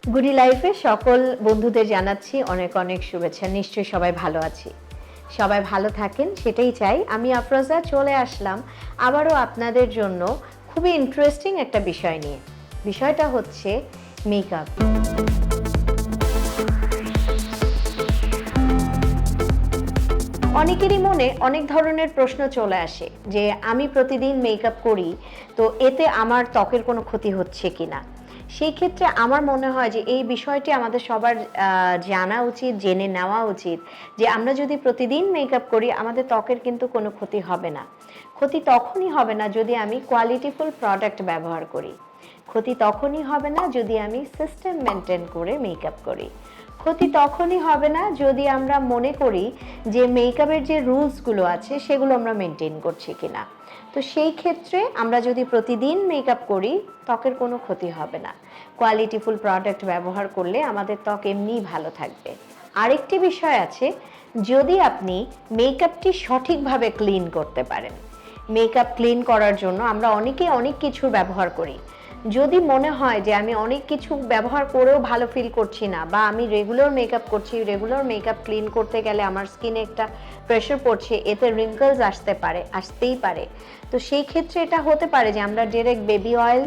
গুডি লাইফে সকল বন্ধুদের জানাচ্ছি অনেক অনেক শুভেচ্ছা। নিশ্চয়ই সবাই ভালো আছি, সবাই ভালো থাকেন সেটাই চাই। আমি আফরোজা চলে আসলাম আবারও আপনাদের জন্য খুবই ইন্টারেস্টিং একটা বিষয় নিয়ে। বিষয়টা হচ্ছে মেকআপ। অনেকেরই মনে অনেক ধরনের প্রশ্ন চলে আসে যে আমি প্রতিদিন মেকআপ করি, তো এতে আমার ত্বকের কোনো ক্ষতি হচ্ছে কিনা। সেই ক্ষেত্রে আমার মনে হয় যে এই বিষয়টি আমাদের সবার জানা উচিত, জেনে নেওয়া উচিত যে আমরা যদি প্রতিদিন মেকআপ করি আমাদের ত্বকের কিন্তু কোনো ক্ষতি হবে না। ক্ষতি তখনই হবে না যদি আমি কোয়ালিটিফুল প্রোডাক্ট ব্যবহার করি। ক্ষতি তখনই হবে না যদি আমি সিস্টেম মেনটেন করে মেকআপ করি। ক্ষতি তখনই হবে না যদি আমরা মনে করি যে মেকআপের যে রুলসগুলো আছে সেগুলো আমরা মেনটেন করছি কিনা। তো সেই ক্ষেত্রে আমরা যদি প্রতিদিন মেকআপ করি ত্বকের কোনো ক্ষতি হবে না। কোয়ালিটিফুল প্রোডাক্ট ব্যবহার করলে আমাদের ত্বক এমনিই ভালো থাকবে। আরেকটি বিষয় আছে, যদি আপনি মেকআপটি সঠিকভাবে ক্লিন করতে পারেন। মেকআপ ক্লিন করার জন্য আমরা অনেকেই অনেক কিছুর ব্যবহার করি। যদি মনে হয় যে আমি অনেক কিছু ব্যবহার করেও ভালো ফিল করছি না, বা আমি রেগুলার মেকআপ করছি, রেগুলার মেকআপ ক্লিন করতে গেলে আমার স্কিনে একটা প্রেশার পড়ছে, এতে রিঙ্কলস আসতেই পারে, তো সেই ক্ষেত্রে এটা হতে পারে যে আমরা direct baby oil,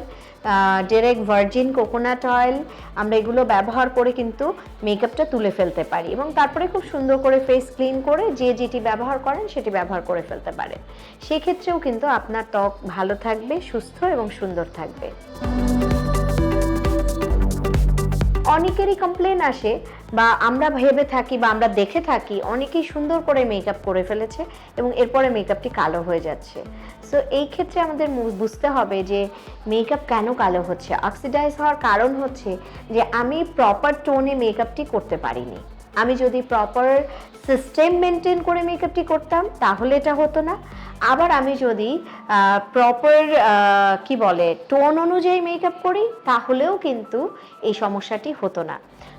direct virgin coconut oil আমরা এগুলো ব্যবহার করে কিন্তু মেকআপটা তুলে ফেলতে পারি এবং তারপরে খুব সুন্দর করে ফেস ক্লিন করে যে যেটি ব্যবহার করেন সেটি ব্যবহার করে ফেলতে পারেন। সেক্ষেত্রেও কিন্তু আপনার ত্বক ভালো থাকবে, সুস্থ এবং সুন্দর থাকবে। অনেকেরই কমপ্লেন আসে বা আমরা ভেবে থাকি বা আমরা দেখে থাকি অনেকেই সুন্দর করে মেকআপ করে ফেলেছে এবং এরপরে মেকআপটি কালো হয়ে যাচ্ছে। সো এই ক্ষেত্রে আমাদের বুঝতে হবে যে মেকআপ কেন কালো হচ্ছে। অক্সিডাইজ হওয়ার কারণ হচ্ছে যে আমি প্রপার টোনে মেকআপটি করতে পারিনি। আমি যদি প্রপার সিস্টেম মেনটেন করে মেকআপটি করতাম তাহলে এটা হতো না। আবার আমি যদি প্রপার টোন অনুযায়ী মেকআপ করি তাহলেও কিন্তু এই সমস্যাটি হতো না।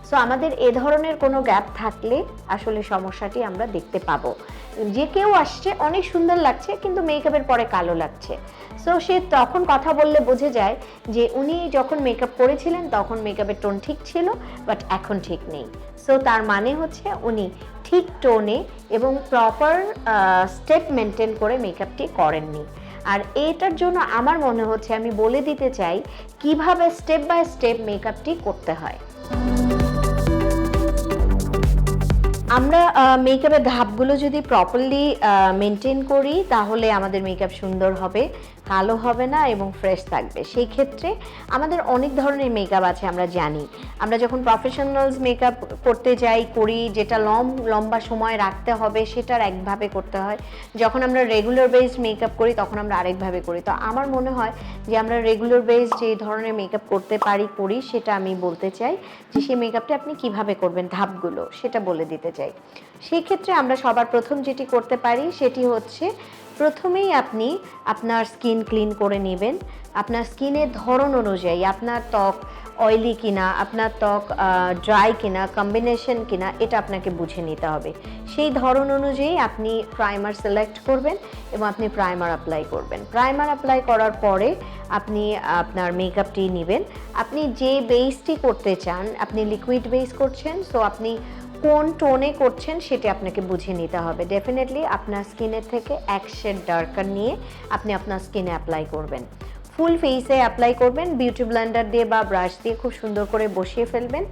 সো আমাদের এ ধরনের কোনো গ্যাপ থাকলে আসলে সমস্যাটি আমরা দেখতে পাবো। যে কেউ আসছে অনেক সুন্দর লাগছে কিন্তু মেকআপের পরে কালো লাগছে, সো সে তখন কথা বললে বোঝা যায় যে উনি যখন মেকআপ করেছিলেন তখন মেকআপের টোন ঠিক ছিল, বাট এখন ঠিক নেই। সো তার মানে হচ্ছে উনি ঠিক টোনে এবং প্রপার স্টেপ মেনটেন করে মেকআপটি করেননি। আর এটার জন্য আমার মনে হচ্ছে আমি বলে দিতে চাই কিভাবে স্টেপ বাই স্টেপ মেকআপটি করতে হয়। আমরা মেকআপের ধাপগুলো যদি প্রপারলি মেনটেন করি তাহলে আমাদের মেকআপ সুন্দর হবে, কালো হবে না এবং ফ্রেশ থাকবে। সেই ক্ষেত্রে আমাদের অনেক ধরনের মেকআপ আছে আমরা জানি। আমরা যখন প্রফেশনালস মেকআপ করতে যাই করি, যেটা লম্বা সময় রাখতে হবে সেটার একভাবে করতে হয়। যখন আমরা রেগুলার বেসড মেকআপ করি তখন আমরা আরেকভাবে করি। তো আমার মনে হয় যে আমরা রেগুলার বেসড যে ধরনের মেকআপ করতে করি সেটা আমি বলতে চাই যে সেই মেকআপটা আপনি কিভাবে করবেন, ধাপগুলো সেটা বলে দিতে চাই। সেই ক্ষেত্রে আমরা সবার প্রথম যেটি করতে পারি সেটি হচ্ছে প্রথমেই আপনি আপনার স্কিন ক্লিন করে নেবেন। আপনার স্কিনের ধরন অনুযায়ী আপনার ত্বক অয়েলি কিনা, আপনার ত্বক ড্রাই কিনা, কম্বিনেশন কিনা, এটা আপনাকে বুঝে নিতে হবে। সেই ধরন অনুযায়ী আপনি প্রাইমার সিলেক্ট করবেন এবং আপনি প্রাইমার অ্যাপ্লাই করবেন। প্রাইমার অ্যাপ্লাই করার পরে আপনি আপনার মেকআপটি নেবেন। আপনি যে বেসটি করতে চান, আপনি লিকুইড বেস করছেন, সো আপনি কোন টোনে করছেন সেটা আপনাকে বুঝে নিতে হবে। ডেফিনেটলি আপনার স্কিনের থেকে এক শেড ডার্কার নিয়ে আপনি আপনার স্কিনে অ্যাপ্লাই করবেন। ফুল ফেসে অ্যাপ্লাই করবেন, বিউটি ব্লেন্ডার দিয়ে বা ব্রাশ দিয়ে খুব সুন্দর করে বসিয়ে ফেলবেন।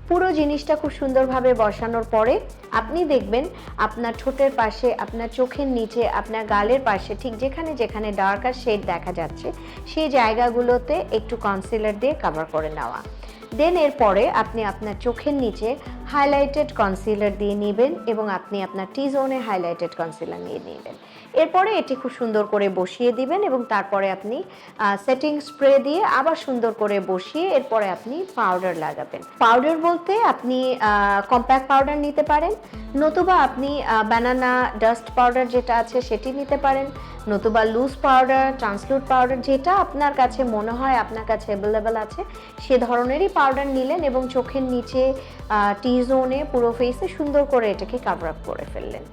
পুরো জিনিসটা খুব সুন্দরভাবে বসানোর পরে আপনি দেখবেন আপনার ঠোঁটের পাশে, আপনার চোখের নিচে, আপনার গালের পাশে ঠিক যেখানে যেখানে ডার্কার শেড দেখা যাচ্ছে সেই জায়গাগুলোতে একটু কনসিলার দিয়ে কভার করে নেওয়া। দেন এরপরে আপনি আপনার চোখের নিচে হাইলাইটেড কনসিলার দিয়ে নেবেন এবং আপনি আপনার টি জোনে হাইলাইটেড কনসিলার নিয়ে নেবেন। এরপরে এটি খুব সুন্দর করে বসিয়ে দিবেন এবং তারপরে আপনি সেটিং স্প্রে দিয়ে আবার সুন্দর করে বসিয়ে এরপরে আপনি পাউডার লাগাবেন। পাউডার বলতে আপনি কম্প্যাক্ট পাউডার নিতে পারেন, নতুবা আপনি বানানা ডাস্ট পাউডার যেটা আছে সেটি নিতে পারেন, নতুবা লুজ পাউডার, ট্রান্সলুট পাউডার, যেটা আপনার কাছে মনে হয় আপনার কাছে অ্যাভেলেবেল আছে সে ধরনেরই পাউডার নিলেন এবং চোখের নিচে, টি জোনে, পুরো ফেসে সুন্দর করে এটাকে কভার আপ করে ফেললেন।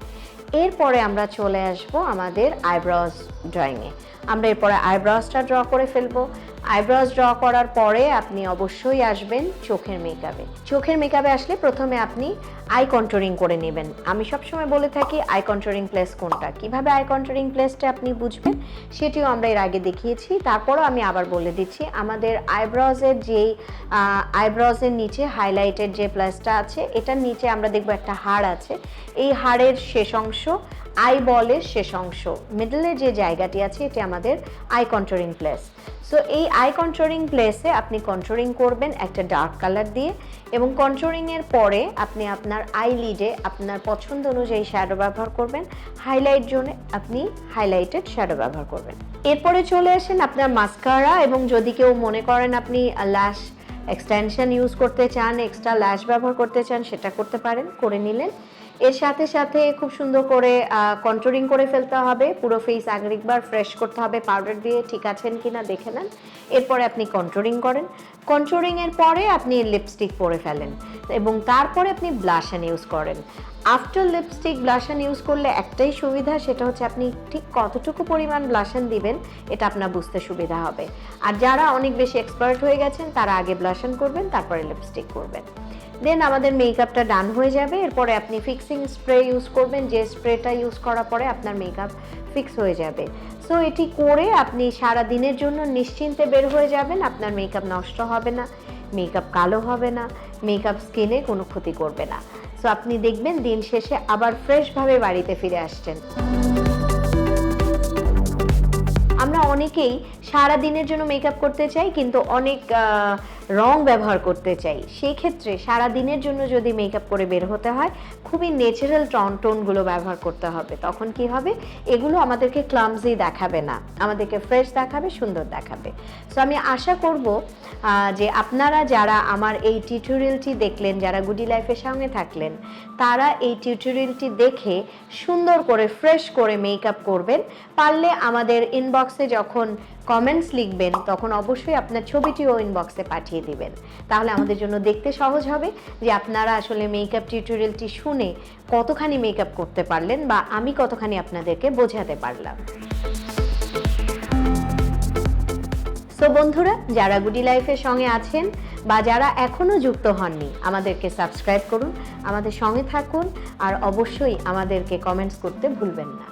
এরপরে আমরা চলে আসব আমাদের আইব্রোজ ড্রয়িংয়ে। আমরা এরপরে আইব্রোজটা ড্র করে ফেলবো। আইব্রোজ ড্র করার পরে আপনি অবশ্যই আসবেন চোখের মেকআপে। চোখের মেকআপে আসলে প্রথমে আপনি আই কন্ট্যুরিং করে নেবেন। আমি সবসময় বলে থাকি আই কন্ট্যুরিং প্লেস কোনটা, কিভাবে আই কন্ট্যুরিং প্লেসটা আপনি বুঝবেন সেটিও আমরা এর আগে দেখিয়েছি। তারপরও আমি আবার বলে দিচ্ছি, আমাদের আইব্রোজের যেই আইব্রোজের নিচে হাইলাইটের যে প্লেসটা আছে, এটার নিচে আমরা দেখব একটা হাড় আছে। এই হাড়ের শেষ অংশ, আই বলের শেষ অংশ, মিডলে যে জায়গাটি আছে, এটি আমাদের আই কন্ট্যুরিং প্লেস। সো এই আই কন্ট্যুরিং প্লেসে আপনি কন্ট্যুরিং করবেন একটা ডার্ক কালার দিয়ে, এবং কন্ট্যুরিংয়ের পরে আপনি আপনার আইলিডে আপনার পছন্দ অনুযায়ী শ্যাডো ব্যবহার করবেন। হাইলাইট জোনে আপনি হাইলাইটেড শ্যাডো ব্যবহার করবেন। এরপরে চলে আসেন আপনার মাস্কারা, এবং যদি কেউ মনে করেন আপনি ল্যাশ এক্সটেনশন ইউজ করতে চান, এক্সট্রা ল্যাশ ব্যবহার করতে চান, সেটা করতে পারেন, করে নিলেন। এর সাথে সাথে খুব সুন্দর করে কন্ট্যুরিং করে ফেলতে হবে, পুরো ফেস আরেকবার ফ্রেশ করতে হবে পাউডার দিয়ে, ঠিক আছেন কিনা দেখে নেন। এরপরে আপনি কন্ট্যুরিং করেন, কন্ট্যুরিংয়ের পরে আপনি লিপস্টিক পরে ফেলেন, এবং তারপরে আপনি ব্লাশন ইউজ করেন। আফটার লিপস্টিক ব্লাশন ইউজ করলে একটাই সুবিধা, সেটা হচ্ছে আপনি ঠিক কতটুকু পরিমাণ ব্লাশন দিবেন এটা আপনার বুঝতে সুবিধা হবে। আর যারা অনেক বেশি এক্সপার্ট হয়ে গেছেন তারা আগে ব্লাশন করবেন, তারপরে লিপস্টিক করবেন। দেন আমাদের মেকআপটা ডান হয়ে যাবে। এরপরে আপনি ফিক্সিং স্প্রে ইউজ করবেন, যে স্প্রেটা ইউজ করার পরে আপনার মেকআপ ফিক্স হয়ে যাবে। সো এটি করে আপনি সারা দিনের জন্য নিশ্চিন্তে বের হয়ে যাবেন। আপনার মেকআপ নষ্ট হবে না, মেকআপ কালো হবে না, মেকআপ স্কিনে কোনো ক্ষতি করবে না। সো আপনি দেখবেন দিন শেষে আবার ফ্রেশভাবে বাড়িতে ফিরে আসছেন। আমরা অনেকেই সারা দিনের জন্য মেকআপ করতে চাই, কিন্তু অনেক রং ব্যবহার করতে চাই। সেই ক্ষেত্রে সারা দিনের জন্য যদি মেকআপ করে বের হতে হয়, খুবই ন্যাচারাল টোনগুলো ব্যবহার করতে হবে। তখন কি হবে, এগুলো আমাদেরকে ক্লামজি দেখাবে না, আমাদেরকে ফ্রেশ দেখাবে, সুন্দর দেখাবে। সো আমি আশা করব যে আপনারা যারা আমার এই টিউটোরিয়ালটি দেখলেন, যারা গুডি লাইফের সঙ্গে থাকলেন, তারা এই টিউটোরিয়ালটি দেখে সুন্দর করে ফ্রেশ করে মেকআপ করবেন। পারলে আমাদের ইনবক্সে যখন কমেন্টস লিখবেন তখন অবশ্যই আপনার ছবিটিও ইনবক্সে পাঠিয়ে দিবেন। তাহলে আমাদের জন্য দেখতে সহজ হবে যে আপনারা আসলে মেকআপ টিউটোরিয়ালটি শুনে কতখানি মেকআপ করতে পারলেন, বা আমি কতখানি আপনাদেরকে বোঝাতে পারলাম। সো বন্ধুরা, যারা গুডি লাইফের সঙ্গে আছেন বা যারা এখনও যুক্ত হননি, আমাদেরকে সাবস্ক্রাইব করুন, আমাদের সঙ্গে থাকুন, আর অবশ্যই আমাদেরকে কমেন্টস করতে ভুলবেন না।